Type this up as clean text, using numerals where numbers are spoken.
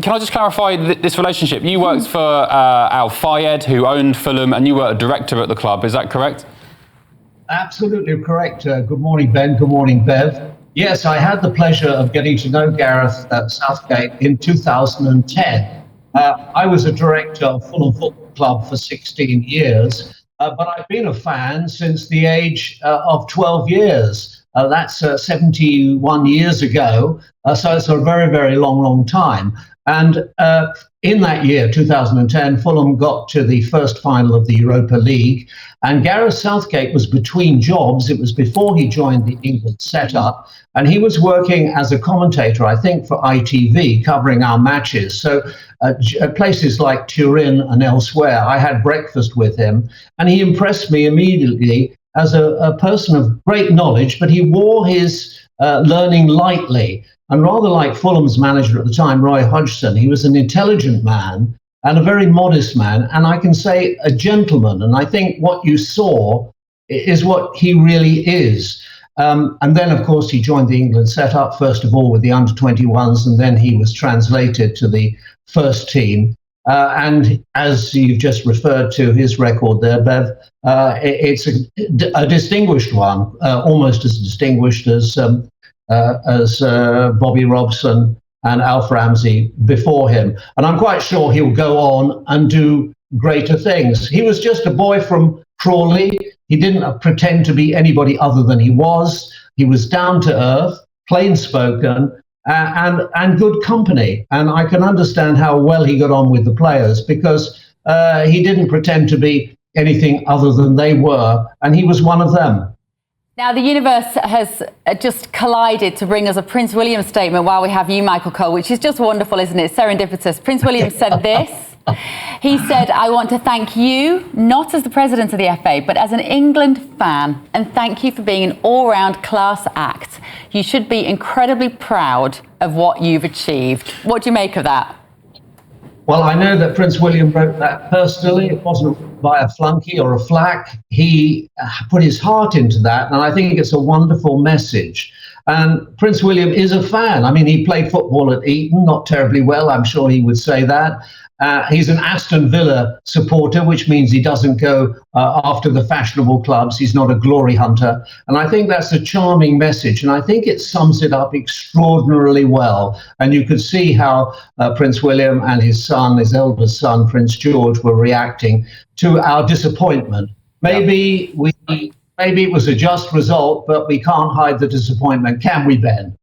can I just clarify this relationship? You worked for Al Fayed, who owned Fulham, and you were a director at the club. Is that correct? Absolutely correct. Good morning, Ben. Good morning, Bev. Yes, I had the pleasure of getting to know Gareth Southgate in 2010. I was a director of Fulham Football Club for 16 years, but I've been a fan since the age of 12 years. That's 71 years ago, so it's a very, very long time. And in that year, 2010, Fulham got to the first final of the Europa League, and Gareth Southgate was between jobs. It was before he joined the England setup, and he was working as a commentator, I think, for ITV, covering our matches. So at places like Turin and elsewhere, I had breakfast with him, and he impressed me immediately as a person of great knowledge, but he wore his learning lightly. And rather like Fulham's manager at the time, Roy Hodgson, he was an intelligent man and a very modest man, and I can say a gentleman. And I think what you saw is what he really is. And then, of course, he joined the England setup, first of all with the under-21s, and then he was translated to the first team. And as you've just referred to his record there, Bev, it's a distinguished one, almost as distinguished as Bobby Robson and Alf Ramsey before him. And I'm quite sure he'll go on and do greater things. He was just a boy from Crawley. He didn't pretend to be anybody other than he was. He was down to earth, plain spoken, and good company. And I can understand how well he got on with the players, because he didn't pretend to be anything other than they were, and he was one of them. Now, the universe has just collided to bring us a Prince William statement while we have you, Michael Cole, which is just wonderful, isn't it? Serendipitous. Prince William said this. He said, "I want to thank you, not as the president of the FA, but as an England fan, and thank you for being an all-round class act. You should be incredibly proud of what you've achieved." What do you make of that? Well, I know that Prince William wrote that personally. It wasn't by a flunky or a flack. He put his heart into that, and I think it's a wonderful message. And Prince William is a fan. I mean, he played football at Eton, not terribly well, I'm sure he would say that. He's an Aston Villa supporter, which means he doesn't go after the fashionable clubs. He's not a glory hunter. And I think that's a charming message. And I think it sums it up extraordinarily well. And you could see how Prince William and his son, his eldest son, Prince George, were reacting to our disappointment. Maybe it was a just result, but we can't hide the disappointment, can we, Ben?